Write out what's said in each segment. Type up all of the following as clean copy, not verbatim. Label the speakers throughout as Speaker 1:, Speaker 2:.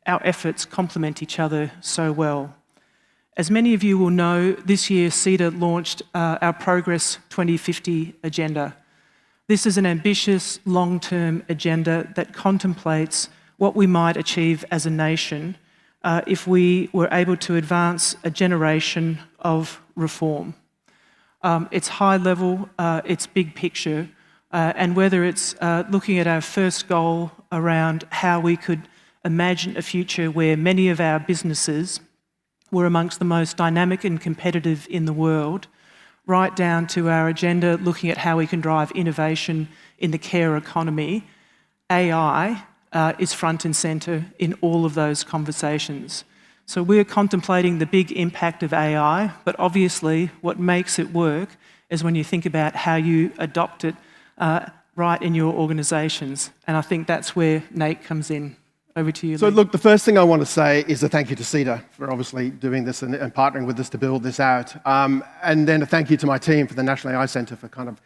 Speaker 1: our efforts complement each other so well. As many of you will know, this year CEDA launched our Progress 2050 agenda. This is an ambitious, long-term agenda that contemplates what we might achieve as a nation if we were able to advance a generation of reform. It's high level, it's big picture, and whether it's looking at our first goal around how we could imagine a future where many of our businesses were amongst the most dynamic and competitive in the world, right down to our agenda looking at how we can drive innovation in the care economy, AI is front and centre in all of those conversations. So we're contemplating the big impact of AI, but obviously what makes it work is when you think about how you adopt it right in your organisations. And I think that's where NAIC comes in. Over to you,
Speaker 2: So
Speaker 1: Lee.
Speaker 2: look, the first thing I want to say is a thank you to CEDA for obviously doing this and partnering with us to build this out. And then a thank you to my team for the National AI Centre for kind of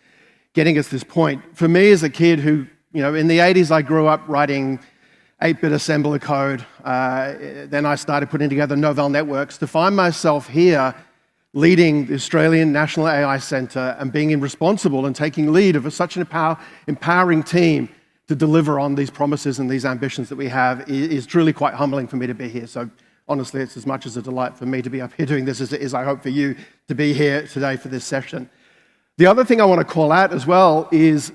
Speaker 2: getting us this point. For me as a kid who, in the 80s I grew up writing 8-bit assembler code. Then I started putting together Novell networks. To find myself here leading the Australian National AI Centre and being responsible and taking lead of such an empowering team to deliver on these promises and these ambitions that we have is truly quite humbling for me to be here. So honestly, it's as much as a delight for me to be up here doing this as it is, I hope, for you to be here today for this session. The other thing I want to call out as well is,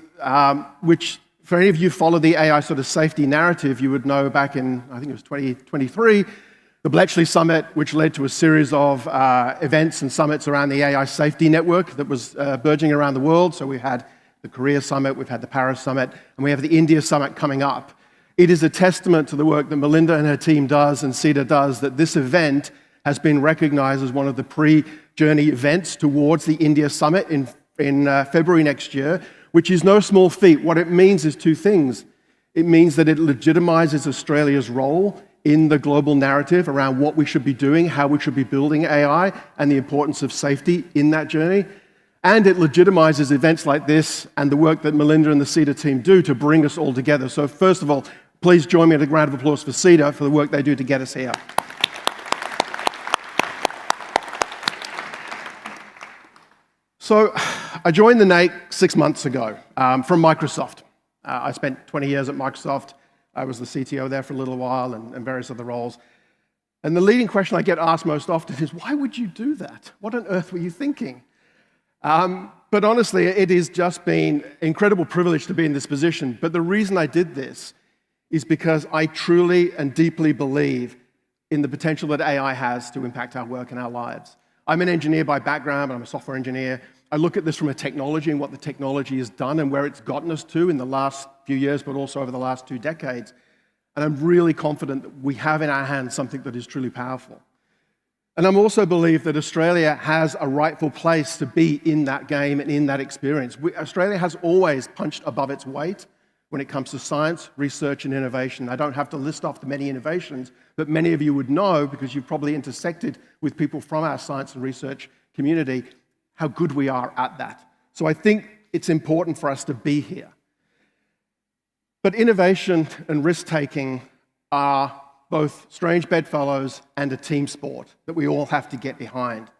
Speaker 2: which for any of you who follow the AI sort of safety narrative, you would know back in, I think it was 2023, the Bletchley Summit, which led to a series of events and summits around the AI safety network that was burgeoning around the world. So we had the Korea Summit, we've had the Paris Summit, and we have the India Summit coming up. It is a testament to the work that Melinda and her team does and CEDA does that this event has been recognized as one of the pre-journey events towards the India Summit in February next year, which is no small feat. What it means is two things. It means that it legitimizes Australia's role in the global narrative around what we should be doing, how we should be building AI, and the importance of safety in that journey. And it legitimizes events like this and the work that Melinda and the CEDA team do to bring us all together. So first of all, please join me in a round of applause for CEDA for the work they do to get us here. So I joined the NAIC 6 months ago from Microsoft. I spent 20 years at Microsoft. I was the CTO there for a little while and various other roles. And the leading question I get asked most often is, why would you do that? What on earth were you thinking? But honestly, it has just been an incredible privilege to be in this position. But the reason I did this is because I truly and deeply believe in the potential that AI has to impact our work and our lives. I'm an engineer by background, I'm a software engineer. I look at this from a technology and what the technology has done and where it's gotten us to in the last few years, but also over the last 2 decades. And I'm really confident that we have in our hands something that is truly powerful. And I also believe that Australia has a rightful place to be in that game and in that experience. Australia has always punched above its weight when it comes to science, research, and innovation. I don't have to list off the many innovations, but many of you would know, because you've probably intersected with people from our science and research community, how good we are at that. So I think it's important for us to be here. But innovation and risk-taking are both strange bedfellows and a team sport that we all have to get behind.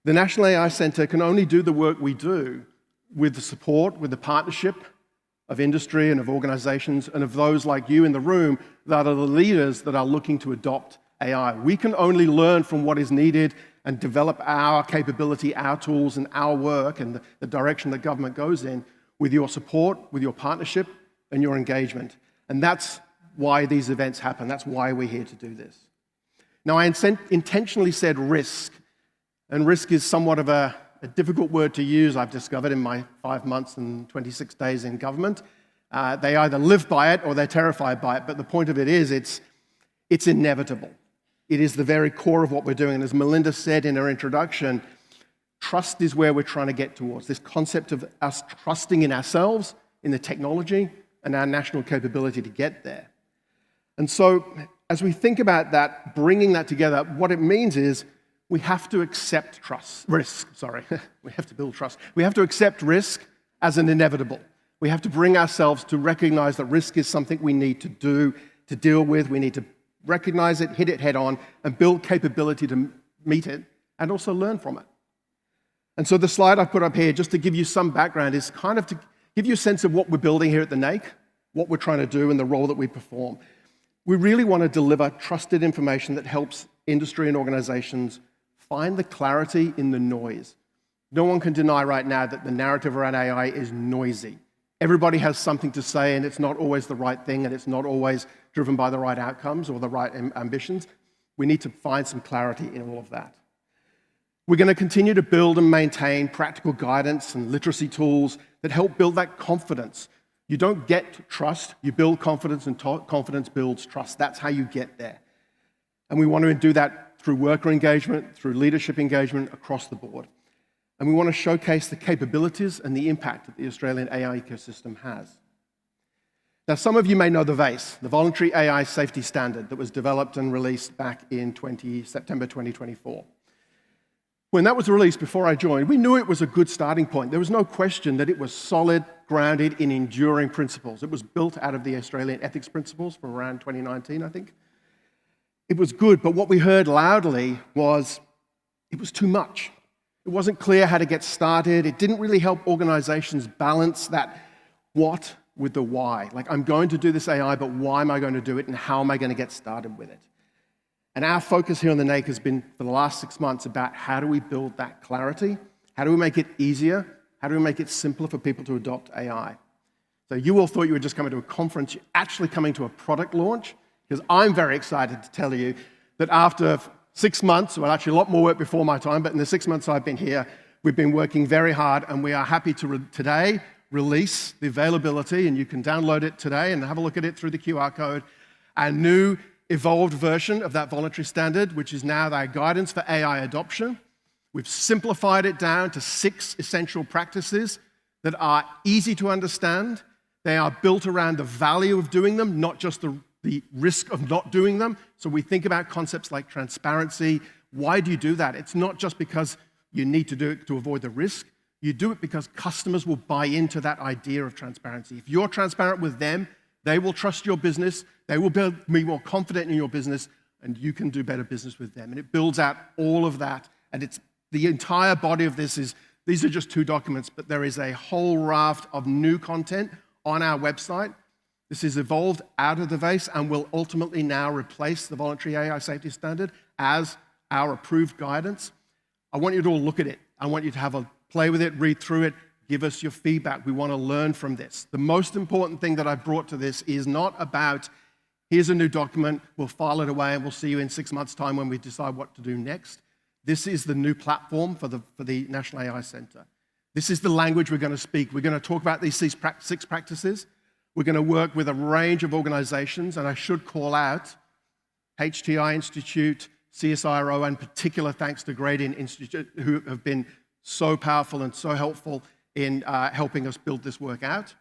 Speaker 2: The National AI Centre can only do the work we do with the support, with the partnership of industry and of organizations and of those like you in the room that are the leaders that are looking to adopt AI. We can only learn from what is needed and develop our capability, our tools, and our work and the direction that government goes in with your support, with your partnership, and your engagement. And that's why these events happen. That's why we're here to do this. Now, I intentionally said risk, and risk is somewhat of a difficult word to use, I've discovered in my 5 months and 26 days in government. They either live by it or they're terrified by it, but the point of it is it's inevitable. It is the very core of what we're doing. And as Melinda said in her introduction, trust is where we're trying to get towards, this concept of us trusting in ourselves, in the technology, and our national capability to get there. And so as we think about that, bringing that together, what it means is we have to accept risk. We have to build trust. We have to accept risk as an inevitable. We have to bring ourselves to recognize that risk is something we need to do, to deal with. We need to recognize it, hit it head on, and build capability to meet it, and also learn from it. And so the slide I put up here, just to give you some background, is kind of to give you a sense of what we're building here at the NAIC, what we're trying to do, and the role that we perform. We really want to deliver trusted information that helps industry and organizations find the clarity in the noise. No one can deny right now that the narrative around AI is noisy. Everybody has something to say, and it's not always the right thing, and it's not always driven by the right outcomes or the right ambitions. We need to find some clarity in all of that. We're going to continue to build and maintain practical guidance and literacy tools that help build that confidence. You don't get trust, you build confidence, and confidence builds trust. That's how you get there. And we want to do that through worker engagement, through leadership engagement across the board. And we want to showcase the capabilities and the impact that the Australian AI ecosystem has. Now, some of you may know the VASE, the Voluntary AI Safety Standard, that was developed and released back in September 2024. When that was released before I joined, we knew it was a good starting point. There was no question that it was solid, grounded in enduring principles. It was built out of the Australian ethics principles from around 2019, I think. It was good, but what we heard loudly was it was too much. It wasn't clear how to get started. It didn't really help organizations balance that what with the why. Like, I'm going to do this AI, but why am I going to do it, and how am I going to get started with it? And our focus here on the NAIC has been, for the last 6 months, about how do we build that clarity? How do we make it easier? How do we make it simpler for people to adopt AI? So you all thought you were just coming to a conference. You're actually coming to a product launch, because I'm very excited to tell you that after 6 months, well, actually a lot more work before my time, but in the 6 months I've been here, we've been working very hard, and we are happy to today release the availability, and you can download it today and have a look at it through the QR code, our new evolved version of that voluntary standard, which is now our guidance for AI adoption. We've simplified it down to 6 essential practices that are easy to understand. They are built around the value of doing them, not just the risk of not doing them. So we think about concepts like transparency. Why do you do that? It's not just because you need to do it to avoid the risk. You do it because customers will buy into that idea of transparency. If you're transparent with them, they will trust your business, they will be more confident in your business, and you can do better business with them. And it builds out all of that. And it's the entire body of this is, these are just 2 documents, but there is a whole raft of new content on our website. This is evolved out of the VASE and will ultimately now replace the Voluntary AI Safety Standard as our approved guidance. I want you to all look at it. I want you to have a play with it, read through it, give us your feedback. We want to learn from this. The most important thing that I've brought to this is not about, here's a new document, we'll file it away, and we'll see you in 6 months' time when we decide what to do next. This is the new platform for the National AI Centre. This is the language we're going to speak. We're going to talk about these 6 practices. We're going to work with a range of organizations, and I should call out HTI Institute, CSIRO, and particular thanks to Gradient Institute, who have been so powerful and so helpful in helping us build this work out.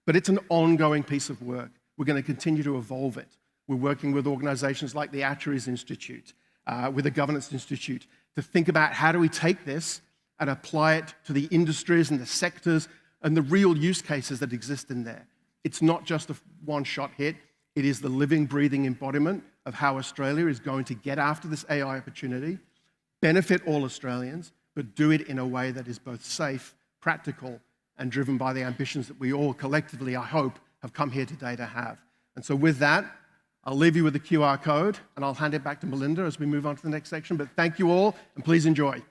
Speaker 2: But it's an ongoing piece of work. We're going to continue to evolve it. We're working with organizations like the Actuaries Institute, with the Governance Institute, to think about how do we take this and apply it to the industries and the sectors and the real use cases that exist in there. It's not just a one-shot hit. It is the living, breathing embodiment of how Australia is going to get after this AI opportunity, benefit all Australians, but do it in a way that is both safe, practical, and driven by the ambitions that we all collectively, I hope, have come here today to have. And so with that, I'll leave you with the QR code, and I'll hand it back to Melinda as we move on to the next section. But thank you all, and please enjoy.